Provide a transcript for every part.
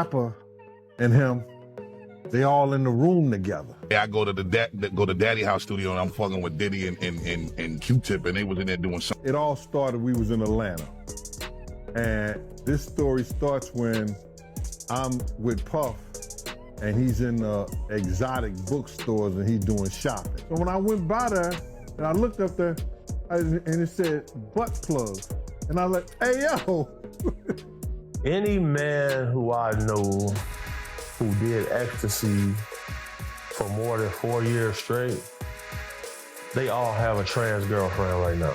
rapper and him, they all in the room together. I go to Daddy House studio and I'm fucking with Diddy and Q-Tip, and they was in there doing something. It all started, we was in Atlanta. And this story starts when I'm with Puff and he's in exotic bookstores and he's doing shopping. So when I went by there and I looked up there and it said butt plugs. And I was like, hey, yo. Any man who I know who did ecstasy for more than 4 years straight, they all have a trans girlfriend right now.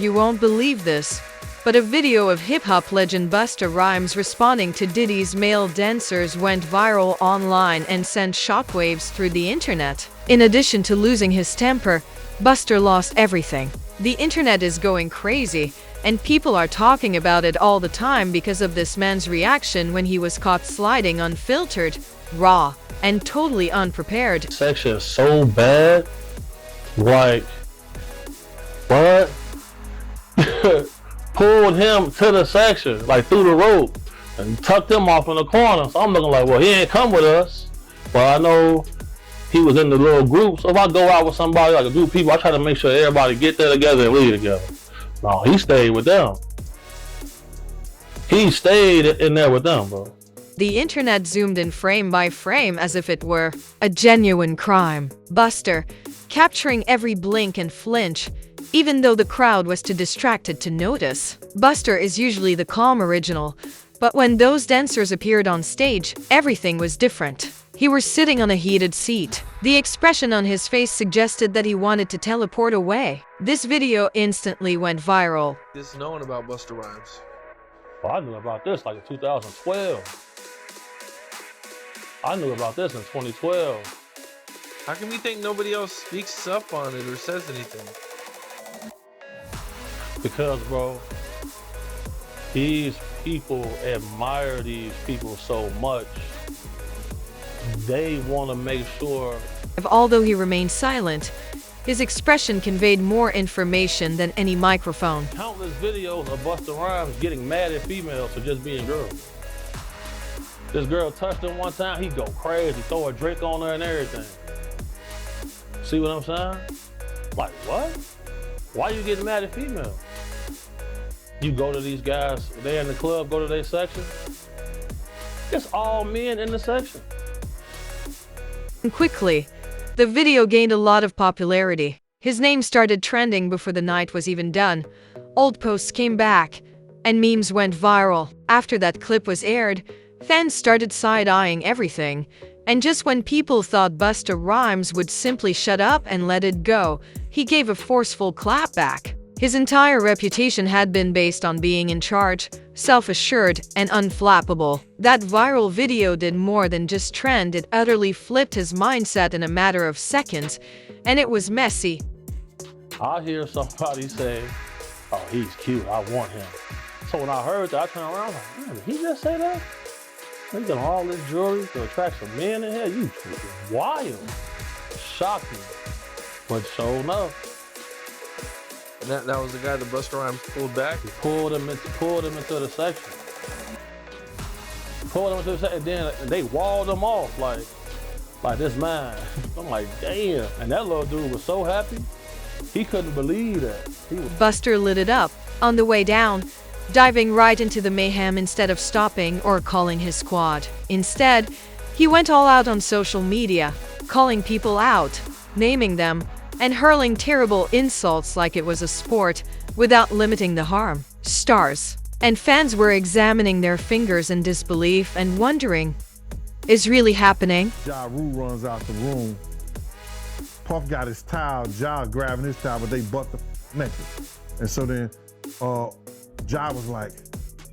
You won't believe this, but a video of hip-hop legend Busta Rhymes responding to Diddy's male dancers went viral online and sent shockwaves through the internet. In addition to losing his temper, Busta lost everything. The internet is going crazy, and people are talking about it all the time because of this man's reaction when he was caught sliding unfiltered, raw, and totally unprepared. Section is so bad, like, what? Pulled him to the section, like through the rope, and tucked him off in the corner. So I'm looking like, well, he ain't come with us. But I know he was in the little group. So if I go out with somebody, like a group of people, I try to make sure everybody get there together and leave together. No, he stayed with them. He stayed in there with them, bro. The internet zoomed in frame by frame as if it were a genuine crime. Busta, capturing every blink and flinch, even though the crowd was too distracted to notice. Busta is usually the calm original, but when those dancers appeared on stage, everything was different. He was sitting on a heated seat. The expression on his face suggested that he wanted to teleport away. This video instantly went viral. Just knowing about Busta Rhymes. Well, I knew about this like in 2012. I knew about this in 2012. How come you think nobody else speaks up on it or says anything? Because, bro, these people admire these people so much. They want to make sure. Although he remained silent, his expression conveyed more information than any microphone. Countless videos of Busta Rhymes getting mad at females for just being girls. This girl touched him one time, he'd go crazy, throw a drink on her and everything. See what I'm saying? Like, what? Why you getting mad at females? You go to these guys, they in the club, go to their section. It's all men in the section. Quickly, the video gained a lot of popularity. His name started trending before the night was even done. Old posts came back, and memes went viral. After that clip was aired, fans started side-eyeing everything. And just when people thought Busta Rhymes would simply shut up and let it go, he gave a forceful clap back. His entire reputation had been based on being in charge, self-assured, and unflappable. That viral video did more than just trend, it utterly flipped his mindset in a matter of seconds, and it was messy. I hear somebody say, oh, he's cute, I want him. So when I heard that, I turned around, like, man, did he just say that? He's got all this jewelry to attract some men in here? You wild. Shocking. But sure enough. And that was the guy that Busta Rhymes pulled back? He pulled him into the section. Pulled him into the section, and then they walled him off like this man. I'm like, damn. And that little dude was so happy, he couldn't believe that. Busta lit it up on the way down, diving right into the mayhem instead of stopping or calling his squad. Instead, he went all out on social media, calling people out, naming them, and hurling terrible insults like it was a sport without limiting the harm. Stars and fans were examining their fingers in disbelief and wondering, is really happening? Ja Rule runs out the room. Puff got his towel, Ja grabbing his towel, but they butt the naked. And so then Ja was like,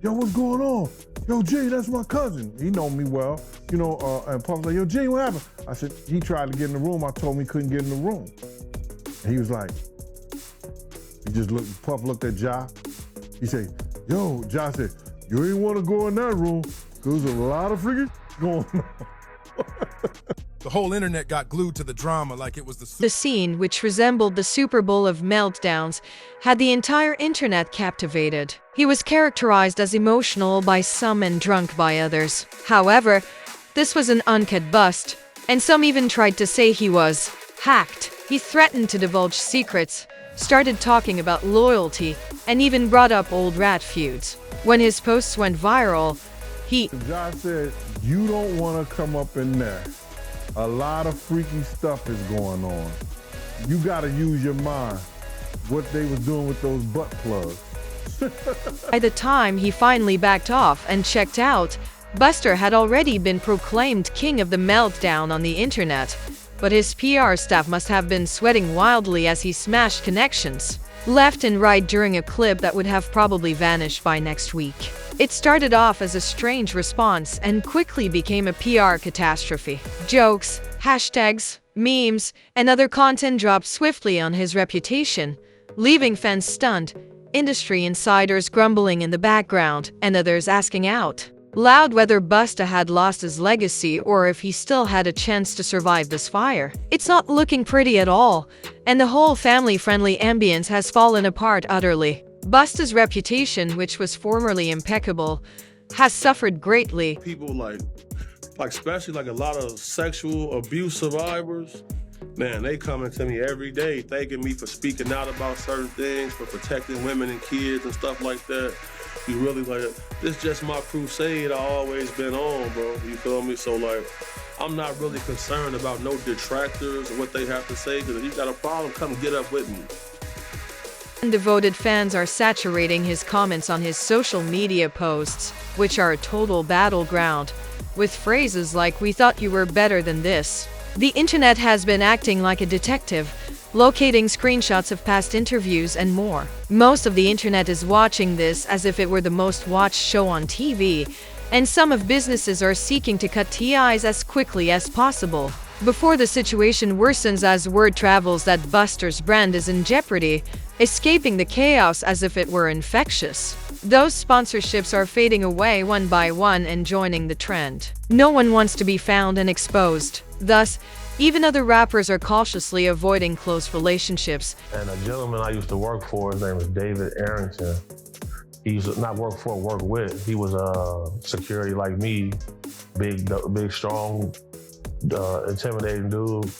yo, what's going on? Yo, G, that's my cousin. He know me well, you know, and Puff was like, yo, G, what happened? I said, he tried to get in the room. I told him he couldn't get in the room. And he was like, he just looked, Puff looked at Ja. He said, yo, Ja said, you ain't want to go in that room because there's a lot of freaking going on. The whole internet got glued to the drama like it was The scene, which resembled the Super Bowl of meltdowns, had the entire internet captivated. He was characterized as emotional by some and drunk by others. However, this was an uncut bust, and some even tried to say he was hacked. He threatened to divulge secrets, started talking about loyalty, and even brought up old rat feuds. When his posts went viral, Josh said, you don't want to come up in there. A lot of freaky stuff is going on. You got to use your mind. What they was doing with those butt plugs. By the time he finally backed off and checked out, Busta had already been proclaimed king of the meltdown on the internet. But his PR staff must have been sweating wildly as he smashed connections left and right during a clip that would have probably vanished by next week. It started off as a strange response and quickly became a PR catastrophe. Jokes, hashtags, memes, and other content dropped swiftly on his reputation, leaving fans stunned, industry insiders grumbling in the background, and others asking out loud whether Busta had lost his legacy or if he still had a chance to survive this fire. It's not looking pretty at all, and the whole family-friendly ambience has fallen apart utterly. Busta's reputation, which was formerly impeccable, has suffered greatly. People like especially like a lot of sexual abuse survivors, man, they coming to me every day thanking me for speaking out about certain things, for protecting women and kids and stuff like that. You really like, this just my crusade I always been on, bro. You feel me? So like, I'm not really concerned about no detractors or what they have to say, because if you got a problem, come get up with me. Devoted fans are saturating his comments on his social media posts, which are a total battleground, with phrases like, "We thought you were better than this." The internet has been acting like a detective, locating screenshots of past interviews and more. Most of the internet is watching this as if it were the most watched show on TV, and some of businesses are seeking to cut ties as quickly as possible before the situation worsens, as word travels that Busta's brand is in jeopardy, escaping the chaos as if it were infectious. Those sponsorships are fading away one by one and joining the trend. No one wants to be found and exposed. Thus, even other rappers are cautiously avoiding close relationships. And a gentleman I used to work for, his name was David Arrington. He used to not work for, work with. He was security like me, big, strong, intimidating dude.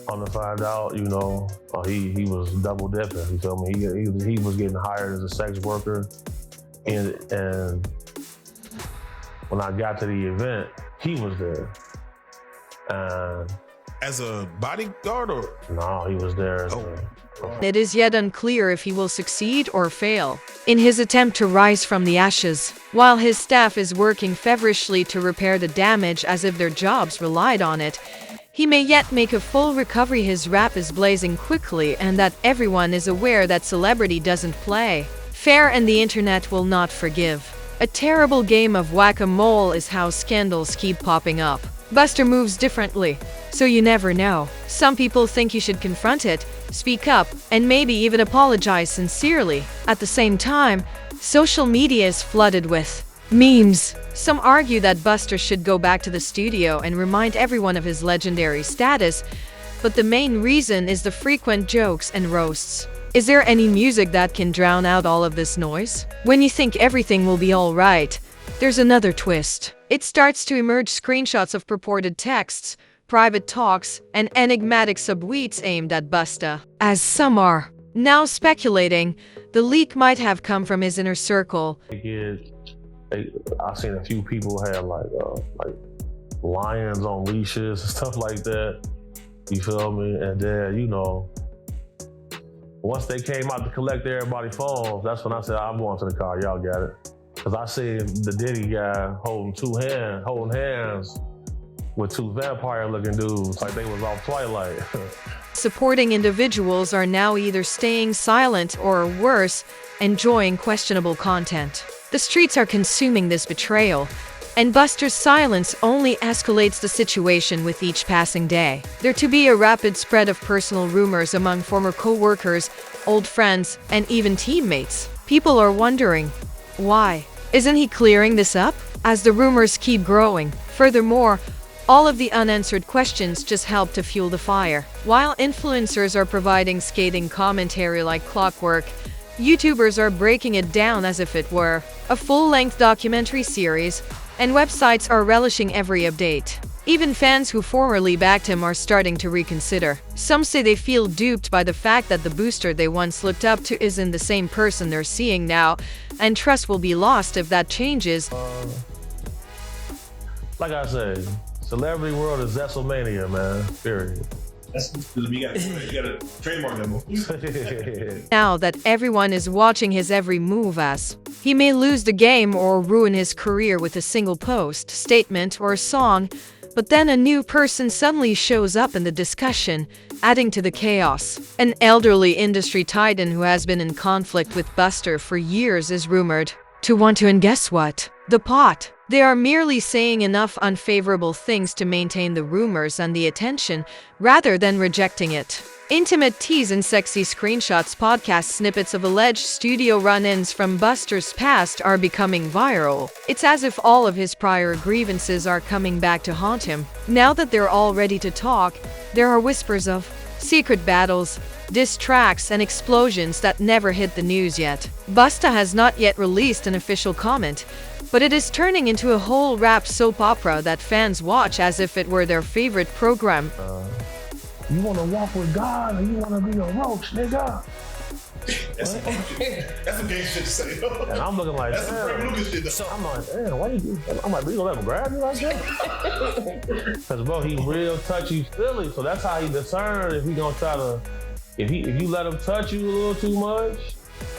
On to find out, you know, he was double dipping. You feel me? He was getting hired as a sex worker, and when I got to the event, he was there. And as a bodyguard, or? No, he was there as It is yet unclear if he will succeed or fail in his attempt to rise from the ashes, while his staff is working feverishly to repair the damage as if their jobs relied on it. He may yet make a full recovery. His rap is blazing quickly, and that everyone is aware that celebrity doesn't play fair, and the internet will not forgive. A terrible game of whack-a-mole is how scandals keep popping up. Busta moves differently, so you never know. Some people think you should confront it, speak up, and maybe even apologize sincerely. At the same time, social media is flooded with memes. Some argue that Busta should go back to the studio and remind everyone of his legendary status, but the main reason is the frequent jokes and roasts. Is there any music that can drown out all of this noise? When you think everything will be all right, there's another twist. It starts to emerge screenshots of purported texts, private talks, and enigmatic subtweets aimed at Busta. As some are now speculating, the leak might have come from his inner circle. I've seen a few people have like lions on leashes and stuff like that. You feel me? And then, you know, once they came out to collect everybody's phones, that's when I said, I'm going to the car, y'all got it. Cause I seen the Diddy guy holding hands with two vampire-looking dudes, like they was off Twilight. Supporting individuals are now either staying silent or, worse, enjoying questionable content. The streets are consuming this betrayal, and Busta's silence only escalates the situation with each passing day. There to be a rapid spread of personal rumors among former co-workers, old friends, and even teammates. People are wondering, why? Isn't he clearing this up? As the rumors keep growing. Furthermore, All of the unanswered questions just help to fuel the fire. While influencers are providing scathing commentary like clockwork, YouTubers are breaking it down as if it were a full-length documentary series, and websites are relishing every update. Even fans who formerly backed him are starting to reconsider. Some say they feel duped by the fact that the booster they once looked up to isn't the same person they're seeing now, and trust will be lost if that changes. Like I said, celebrity world is Zesselmania, man. Period. You gotta trademark that move. Now that everyone is watching his every move, as he may lose the game or ruin his career with a single post, statement, or song, but then a new person suddenly shows up in the discussion, adding to the chaos. An elderly industry titan who has been in conflict with Busta for years is rumored to want to, and guess what? The pot. They are merely saying enough unfavorable things to maintain the rumors and the attention, rather than rejecting it. Intimate tease and sexy screenshots, podcast snippets of alleged studio run-ins from Busta's past are becoming viral. It's as if all of his prior grievances are coming back to haunt him. Now that they're all ready to talk, there are whispers of secret battles, diss tracks, and explosions that never hit the news yet. Busta has not yet released an official comment, but it is turning into a whole rap soap opera that fans watch as if it were their favorite program. You wanna walk with God or you wanna be a roach, nigga? That's some gay shit to say. And I'm looking like, That's some Frank damn. Lucas shit. So I'm like, damn, why you do? I'm like, you gonna let him grab you like that? Cause bro, he real touchy feely, so that's how he discern if he gonna try to, if you let him touch you a little too much.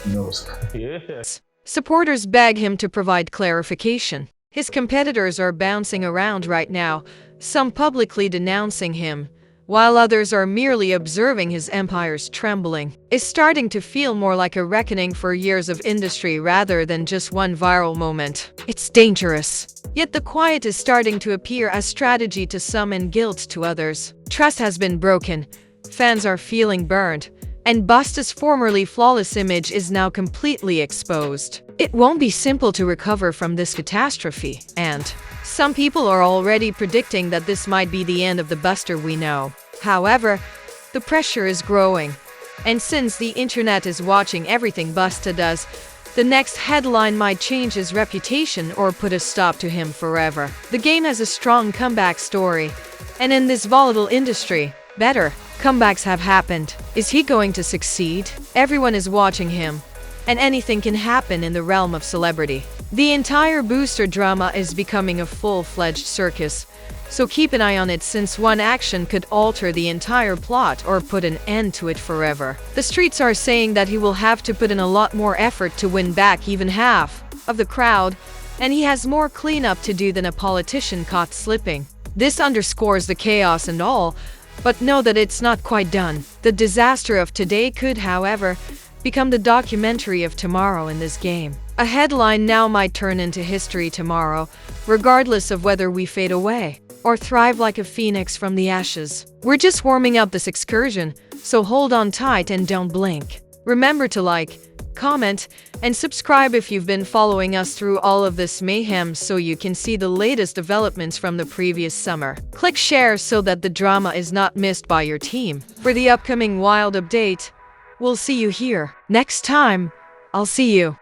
He knows. Yeah. Supporters beg him to provide clarification. His competitors are bouncing around right now, some publicly denouncing him, while others are merely observing his empire's trembling. It's starting to feel more like a reckoning for years of industry rather than just one viral moment. It's dangerous. Yet the quiet is starting to appear as strategy to some and guilt to others. Trust has been broken, fans are feeling burned, and Busta's formerly flawless image is now completely exposed. It won't be simple to recover from this catastrophe, and some people are already predicting that this might be the end of the Busta we know. However, the pressure is growing, and since the internet is watching everything Busta does, the next headline might change his reputation or put a stop to him forever. The game has a strong comeback story, and in this volatile industry, better comebacks have happened. Is he going to succeed? Everyone is watching him, and anything can happen in the realm of celebrity. The entire Busta drama is becoming a full-fledged circus, so keep an eye on it since one action could alter the entire plot or put an end to it forever. The streets are saying that he will have to put in a lot more effort to win back even half of the crowd, and he has more cleanup to do than a politician caught slipping. This underscores the chaos and all, but know that it's not quite done. The disaster of today could, however, become the documentary of tomorrow in this game. A headline now might turn into history tomorrow, regardless of whether we fade away or thrive like a phoenix from the ashes. We're just warming up this excursion, so hold on tight and don't blink. Remember to like, comment, and subscribe if you've been following us through all of this mayhem so you can see the latest developments from the previous summer. Click share so that the drama is not missed by your team. For the upcoming wild update, we'll see you here. Next time, I'll see you.